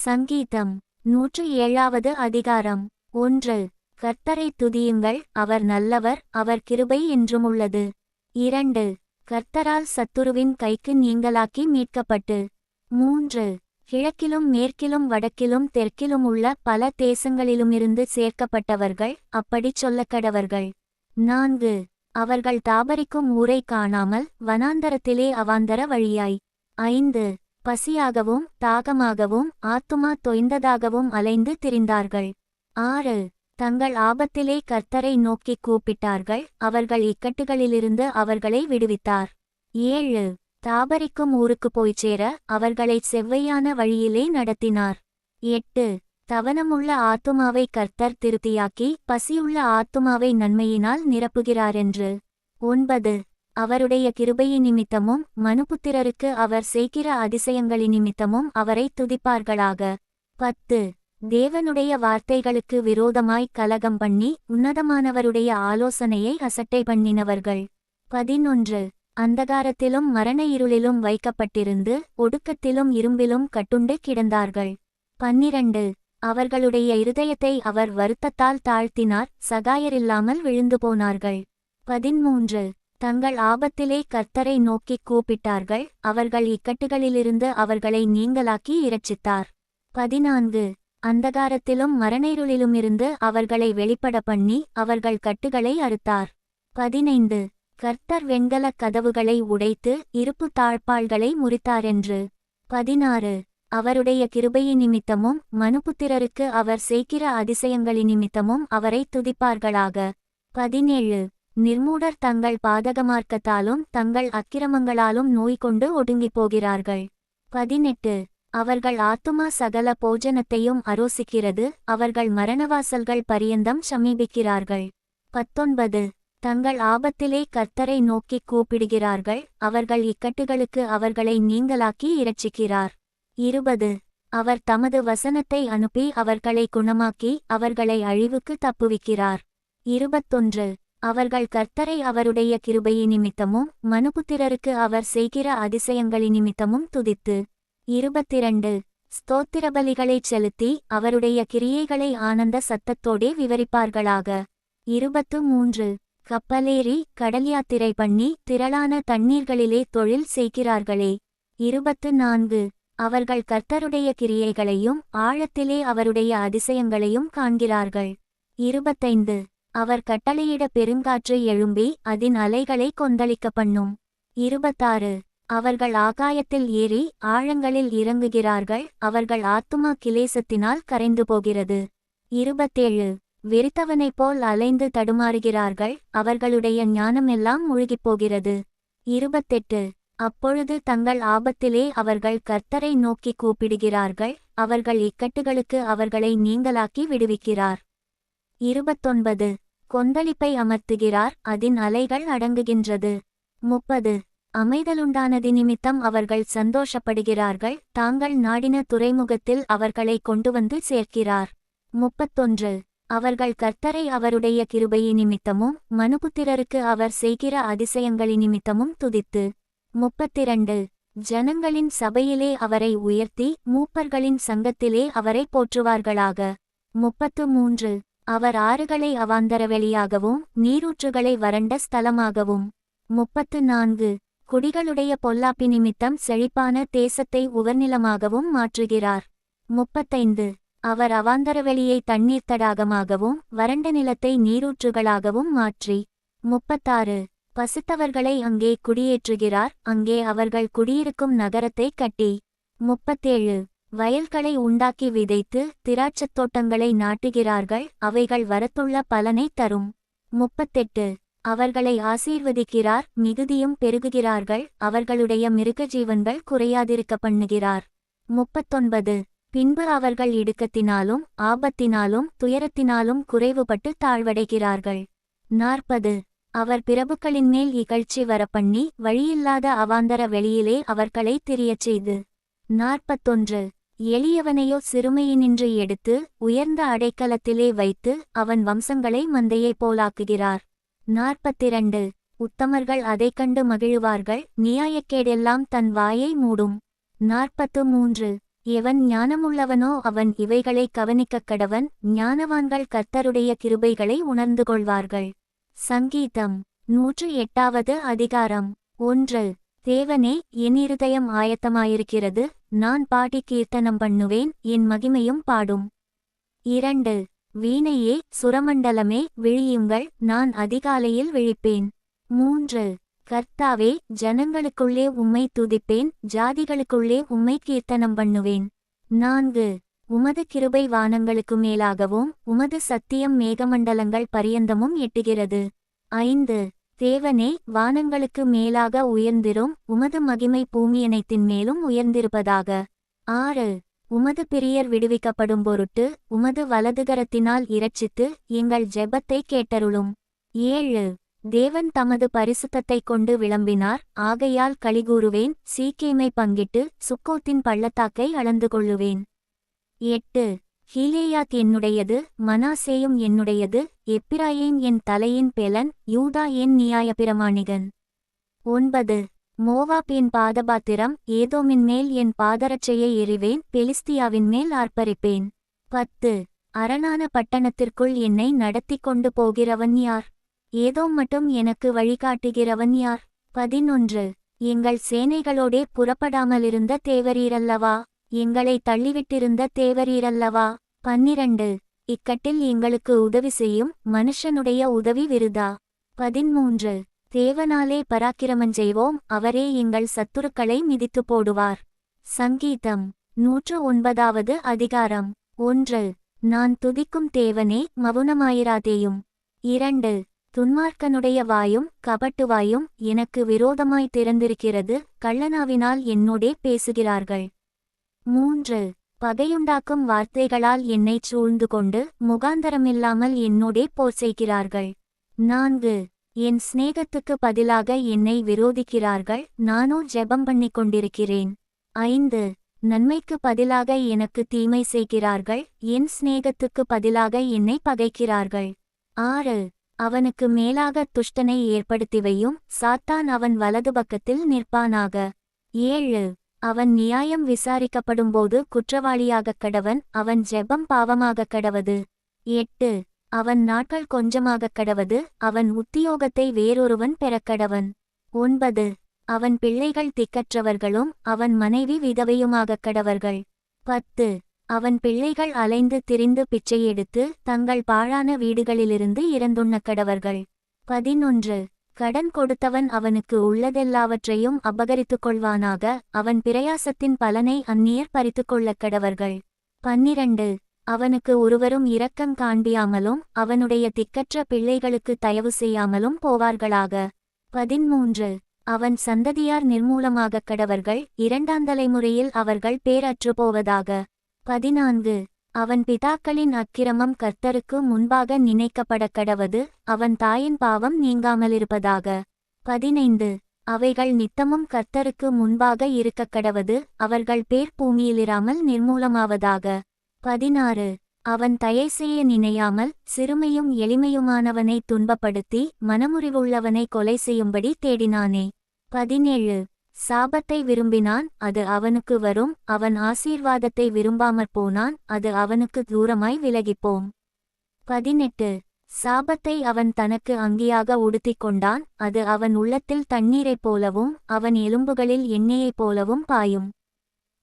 சங்கீதம் 107வது அதிகாரம். 1. கர்த்தரை துதியுங்கள், அவர் நல்லவர், அவர் கிருபை என்றுமுள்ளது. 2. கர்த்தரால் சத்துருவின் கைக்கு நீங்கலாக்கி மீட்கப்பட்டு. 3. கிழக்கிலும் மேற்கிலும் வடக்கிலும் தெற்கிலும் உள்ள பல தேசங்களிலுமிருந்து சேர்க்கப்பட்டவர்கள் அப்படிச் சொல்லக்கடவர்கள். 4. அவர்கள் தாபரிக்கும் ஊரை காணாமல் வனாந்தரத்திலே அவாந்தர வழியாய். 5. பசியாகவும் தாகமாகவும் ஆத்துமா தொய்ந்ததாகவும் அலைந்து திரிந்தார்கள். 6. தங்கள் ஆபத்திலே கர்த்தரை நோக்கிக் கூப்பிட்டார்கள், அவர்கள் இக்கட்டுகளிலிருந்து அவர்களை விடுவித்தார். 7. தாபரிக்கும் ஊருக்கு போய்ச் சேர அவர்களைச் செவ்வையான வழியிலே நடத்தினார். 8. தவனமுள்ள ஆத்துமாவை கர்த்தர் திருப்தியாக்கி பசியுள்ள ஆத்துமாவை நன்மையினால் நிரப்புகிறாரென்று. 9. அவருடைய கிருபையினிமித்தமும் மனுபுத்திரருக்கு அவர் செய்கிற அதிசயங்களினிமித்தமும் அவரை துதிப்பார்களாக. 10. தேவனுடைய வார்த்தைகளுக்கு விரோதமாய் கலகம் பண்ணி உன்னதமானவருடைய ஆலோசனையை அசட்டை பண்ணினவர்கள். 11. அந்தகாரத்திலும் மரண இருளிலும் வைக்கப்பட்டிருந்து ஒடுக்கத்திலும் இரும்பிலும் கட்டுண்டு கிடந்தார்கள். 12. அவர்களுடைய இருதயத்தை அவர் வருத்தத்தால் தாழ்த்தினார், சகாயரில்லாமல் விழுந்து போனார்கள். 13. தங்கள் ஆபத்திலே கர்த்தரை நோக்கிக் கூப்பிட்டார்கள், அவர்கள் இக்கட்டுகளிலிருந்து அவர்களை நீங்கலாக்கி இரட்சித்தார். 14. அந்தகாரத்திலும் மரணயிருளிலுமிருந்து அவர்களை வெளிப்பட பண்ணி அவர்கள் கட்டுகளை அறுத்தார். 15. கர்த்தர் வெண்கலக் கதவுகளை உடைத்து இருப்பு தாழ்பாள்களை முறித்தாரென்று. 16. அவருடைய கிருபையினிமித்தமும் மனுபுத்திரருக்கு அவர் செய்கிற அதிசயங்களினிமித்தமும் அவரை துதிப்பார்களாக. 17. நிர்மூடர் தங்கள் பாதகமார்க்கத்தாலும் தங்கள் அக்கிரமங்களாலும் நோய் கொண்டு ஒடுங்கிப் போகிறார்கள். 18. அவர்கள் ஆத்துமா சகல போஜனத்தையும் அரோசிக்கிறது, அவர்கள் மரணவாசல்கள் பரியந்தம் சமீபிக்கிறார்கள். 19. தங்கள் ஆபத்திலே கர்த்தரை நோக்கிக் கூப்பிடுகிறார்கள், அவர்கள் இக்கட்டுகளுக்கு அவர்களை நீங்கலாக்கி இரட்சிக்கிறார். 20. அவர் தமது வசனத்தை அனுப்பி அவர்களை குணமாக்கி அவர்களை அழிவுக்கு தப்புவிக்கிறார். 21. அவர்கள் கர்த்தரை அவருடைய கிருபையினிமித்தமும் மனுபுத்திரருக்கு அவர் செய்கிற அதிசயங்களினிமித்தமும் துதித்து. 22. ஸ்தோத்திரபலிகளைச் செலுத்தி அவருடைய கிரியைகளை ஆனந்த சத்தத்தோடே விவரிப்பார்களாக. 23. கப்பலேறி கடல்யாத்திரை பண்ணி திரளான தண்ணீர்களிலே தொழில் செய்கிறார்களே. 24. அவர்கள் கர்த்தருடைய கிரியைகளையும் ஆழத்திலே அவருடைய அதிசயங்களையும் காண்கிறார்கள். 25. அவர் கட்டளையிட பெருங்காற்றை எழும்பி அதின் அலைகளை கொந்தளிக்க பண்ணும். 26. அவர்கள் ஆகாயத்தில் ஏறி ஆழங்களில் இறங்குகிறார்கள், அவர்கள் ஆத்துமா கிலேசத்தினால் கரைந்து போகிறது. 27. வெறித்தவனைப் போல் அலைந்து தடுமாறுகிறார்கள், அவர்களுடைய ஞானமெல்லாம் முழுகிப்போகிறது. 28. அப்பொழுது தங்கள் ஆபத்திலே அவர்கள் கர்த்தரை நோக்கி கூப்பிடுகிறார்கள், அவர்கள் இக்கட்டுகளுக்கு அவர்களை நீங்கலாக்கி விடுவிக்கிறார். 29. கொந்தளிப்பை அமர்த்துகிறார், அதின் அலைகள் அடங்குகின்றது. 30. அமைதலுண்டானதி நிமித்தம் அவர்கள் சந்தோஷப்படுகிறார்கள், தாங்கள் நாடின துறைமுகத்தில் அவர்களை கொண்டு வந்து சேர்க்கிறார். 31. அவர்கள் கர்த்தரை அவருடைய கிருபையினிமித்தமும் மனுபுத்திரருக்கு அவர் செய்கிற அதிசயங்களினிமித்தமும் துதித்து. 32. ஜனங்களின் சபையிலே அவரை உயர்த்தி மூப்பர்களின் சங்கத்திலே அவரை போற்றுவார்களாக. 33. அவர் ஆறுகளை அவாந்தரவெளியாகவும் நீரூற்றுகளை வறண்ட ஸ்தலமாகவும். 34. குடிகளுடைய பொல்லாப்பி நிமித்தம் செழிப்பான தேசத்தை உவர்நிலமாகவும் மாற்றுகிறார். 35. அவர் அவாந்தரவெளியை தண்ணீர் தடாகமாகவும் வறண்ட நிலத்தை நீரூற்றுகளாகவும் மாற்றி. 36. பசித்தவர்களை அங்கே குடியேற்றுகிறார், அங்கே அவர்கள் குடியிருக்கும் நகரத்தை கட்டி. 37. வயல்களை உண்டாக்கி விதைத்து திராட்சத் தோட்டங்களை நாட்டுகிறார்கள், அவைகள் வரத்துள்ள பலனை தரும். 38. அவர்களை ஆசீர்வதிக்கிறார், மிகுதியும் பெருகுகிறார்கள், அவர்களுடைய மிருகஜீவன்கள் குறையாதிருக்க பண்ணுகிறார். 39. பின்பு அவர்கள் இடுக்கத்தினாலும் ஆபத்தினாலும் துயரத்தினாலும் குறைவுபட்டு தாழ்வடைகிறார்கள். 40. அவர் பிரபுக்களின் மேல் இகழ்ச்சி வரப்பண்ணி வழியில்லாத அவாந்தர வெளியிலே அவர்களை திரியச் செய்து. 41. எளியவனையோ சிறுமையினின்று எடுத்து உயர்ந்த அடைக்கலத்திலே வைத்து அவன் வம்சங்களை மந்தையைப் போலாக்குகிறார். 42. உத்தமர்கள் அதைக் கண்டு மகிழுவார்கள், நியாயக்கேடெல்லாம் தன் வாயை மூடும். 43. எவன் ஞானமுள்ளவனோ அவன் இவைகளை கவனிக்கக் கடவன். ஞானவான்கள் கர்த்தருடைய கிருபைகளை உணர்ந்து கொள்வார்கள். சங்கீதம் 108வது அதிகாரம். 1. தேவனே, என் இருதயம் ஆயத்தமாயிருக்கிறது, நான் பாடி கீர்த்தனம் பண்ணுவேன், என் மகிமையும் பாடும். 2. வீணையே, சுரமண்டலமே, விழியுங்கள், நான் அதிகாலையில் விழிப்பேன். 3. கர்த்தாவே, ஜனங்களுக்குள்ளே உம்மை துதிப்பேன், ஜாதிகளுக்குள்ளே உம்மை கீர்த்தனம் பண்ணுவேன். 4. உமது கிருபை வானங்களுக்கு மேலாகவும் உமது சத்தியம் மேகமண்டலங்கள் பரியந்தமும் எட்டுகிறது. 5. தேவனே, வானங்களுக்கு மேலாக உயர்ந்திரும், உமது மகிமை பூமியனைத்தின் மேலும் உயர்ந்திருப்பதாக. 6. உமது பிரியர் விடுவிக்கப்படும் பொருட்டு உமது வலதுகரத்தினால் இரட்சித்து எங்கள் ஜெபத்தை கேட்டருளும். 7. தேவன் தமது பரிசுத்தத்தைக் கொண்டு விளம்பினார், ஆகையால் களிகூறுவேன், சீக்கேமை பங்கிட்டு சுக்கோத்தின் பள்ளத்தாக்கை அளந்து கொள்ளுவேன். 8. கீலேயாத் என்னுடையது, மனாசேயும் என்னுடையது, எப்பிராயீம் என் தலையின் பெலன், யூதா என் நியாயப்பிரமாணிகன். 9. மோவாப் என் பாதபாத்திரம், ஏதோமின் மேல் என் பாதரட்சையை எறிவேன், பெலிஸ்தியாவின் மேல் ஆர்ப்பரிப்பேன். 10. அரணான பட்டணத்திற்குள் என்னை நடத்தி கொண்டு போகிறவன் யார்? ஏதோம் மட்டும் எனக்கு வழிகாட்டுகிறவன் யார்? 11. எங்கள் சேனைகளோடே புறப்படாமலிருந்த தேவரீரல்லவா? எங்களை தள்ளிவிட்டிருந்த தேவரீரல்லவா? 12. இக்கட்டில் எங்களுக்கு உதவி செய்யும் மனுஷனுடைய உதவி விருதா? 13. தேவனாலே பராக்கிரமஞ்செய்வோம், அவரே எங்கள் சத்துருக்களை மிதித்து போடுவார். சங்கீதம் 109வது அதிகாரம். 1. நான் துதிக்கும் தேவனே, மவுனமாயிராதேயும். 2. துன்மார்க்கனுடைய வாயும் கபட்டுவாயும் எனக்கு விரோதமாய் திறந்திருக்கிறது, கள்ளனாவினால் என்னோடே பேசுகிறார்கள். 3. பகையுண்டாக்கும் வார்த்தைகளால் என்னைச் சூழ்ந்து கொண்டு முகாந்தரமில்லாமல் என்னோடே போர் செய்கிறார்கள். 4. என் சிநேகத்துக்கு பதிலாக என்னை விரோதிக்கிறார்கள், நானோ ஜெபம் பண்ணிக் கொண்டிருக்கிறேன். 5. நன்மைக்கு பதிலாக எனக்கு தீமை செய்கிறார்கள், என் சிநேகத்துக்கு பதிலாக என்னை பகைக்கிறார்கள். 6. அவனுக்கு மேலாக துஷ்டனை ஏற்படுத்திவையும், சாத்தான் அவன் வலது பக்கத்தில் நிற்பானாக. 7. அவன் நியாயம் விசாரிக்கப்படும்போது குற்றவாளியாகக் கடவன், அவன் ஜெபம் பாவமாகக் கடவது. 8. அவன் நாட்கள் கொஞ்சமாகக் கடவது, அவன் உத்தியோகத்தை வேறொருவன் பெறக்கடவன். 9. அவன் பிள்ளைகள் திக்கற்றவர்களும் அவன் மனைவி விதவையுமாகக் கடவர்கள். 10. அவன் பிள்ளைகள் அலைந்து திரிந்து பிச்சையெடுத்து தங்கள் பாழான வீடுகளிலிருந்து இறந்துண்ணக் கடவர்கள். 11. கடன் கொடுத்தவன் அவனுக்கு உள்ளதெல்லாவற்றையும் அபகரித்துக் கொள்வானாக, அவன் பிரயாசத்தின் பலனை அந்நியர் பறித்துக்கொள்ளக் கடவர்கள். 12. அவனுக்கு ஒருவரும் இரக்கம் காண்பியாமலும் அவனுடைய திக்கற்ற பிள்ளைகளுக்கு தயவு செய்யாமலும் போவார்களாக. 13. அவன் சந்ததியார் நிர்மூலமாகக் கடவர்கள், இரண்டாந்தலைமுறையில் அவர்கள் பேரற்று போவதாக. 14. அவன் பிதாக்களின் அக்கிரமம் கர்த்தருக்கு முன்பாக நினைக்கப்படக் கடவது, அவன் தாயின் பாவம் நீங்காமலிருப்பதாக. 15. அவைகள் நித்தமும் கர்த்தருக்கு முன்பாக இருக்கக் கடவது, அவர்கள் பேர் பூமியிலிராமல் நிர்மூலமாவதாக. 16. அவன் தயை செய்ய நினையாமல் சிறுமையும் எளிமையுமானவனை துன்பப்படுத்தி மனமுறிவுள்ளவனை கொலை செய்யும்படி தேடினானே. 17. சாபத்தை விரும்பினான், அது அவனுக்கு வரும், அவன் ஆசீர்வாதத்தை விரும்பாமற் போனான், அது அவனுக்கு தூரமாய் விலகிப்போம். 18. சாபத்தை அவன் தனக்கு அங்கியாக உடுத்திக் கொண்டான், அது அவன் உள்ளத்தில் தண்ணீரைப் போலவும் அவன் எலும்புகளில் எண்ணெயைப் போலவும் பாயும்.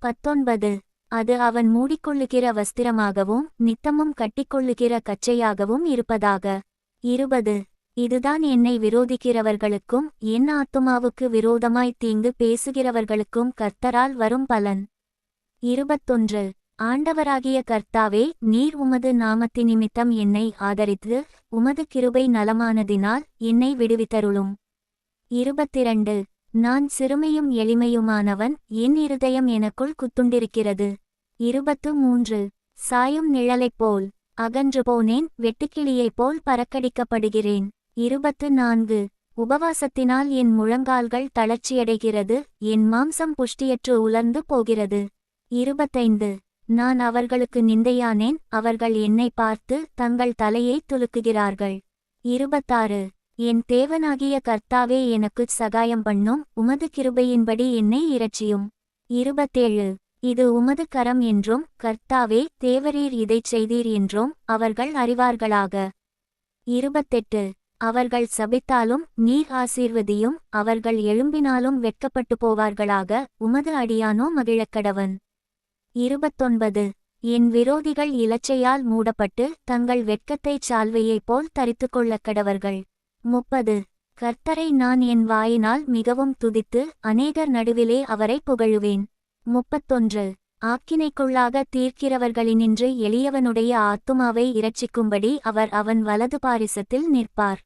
19. அது அவன் மூடிக்கொள்ளுகிற வஸ்திரமாகவும் நித்தமும் கட்டிக்கொள்ளுகிற கச்சையாகவும் இருப்பதாக. 20. இதுதான் என்னை விரோதிக்கிறவர்களுக்கும் என் ஆத்துமாவுக்கு விரோதமாய் தீங்கு பேசுகிறவர்களுக்கும் கர்த்தரால் வரும் பலன். 21. ஆண்டவராகிய கர்த்தாவே, நீர் உமது நாமத்தினிமித்தம் என்னை ஆதரித்து உமது கிருபை நலமானதினால் என்னை விடுவித்தருளும். 22. நான் சிறுமையும் எளிமையுமானவன், என் இருதயம் எனக்குள் குத்துண்டிருக்கிறது. 23. சாயும் நிழலைப் போல் அகன்று போனேன், வெட்டுக்கிளியைப் போல் பறக்கடிக்கப்படுகிறேன். 24. உபவாசத்தினால் என் முழங்கால்கள் தளர்ச்சியடைகிறது, என் மாம்சம் புஷ்டியற்று உலர்ந்து போகிறது. 25. நான் அவர்களுக்கு நிந்தையானேன், அவர்கள் என்னை பார்த்து தங்கள் தலையை துலுக்குகிறார்கள். 26. என் தேவனாகிய கர்த்தாவே, எனக்குச் சகாயம் பண்ணும், உமது கிருபையின்படி என்னை இரட்சியும். 27. இது உமது கரம் என்றும் கர்த்தாவே தேவரீர் இதைச் செய்தீர் என்றும் அவர்கள் அறிவார்களாக. 28 அவர்கள் சபித்தாலும் நீர் ஆசீர்வதியும், அவர்கள் எழும்பினாலும் வெட்கப்பட்டு போவார்களாக, உமது அடியானோ மகிழக்கடவன். 29 என் விரோதிகள் இலச்சையால் மூடப்பட்டு தங்கள் வெட்கத்தைச் சால்வையைப் போல் தரித்துக்கொள்ளக் கடவர்கள். 30 கர்த்தரை நான் என் வாயினால் மிகவும் துதித்து அநேகர் நடுவிலே அவரை புகழுவேன். 31 ஆக்கினைக்குள்ளாக தீர்க்கிறவர்களினின்று எளியவனுடைய ஆத்துமாவை இரட்சிக்கும்படி அவர் அவன் வலது பாரிசத்தில் நிற்பார்.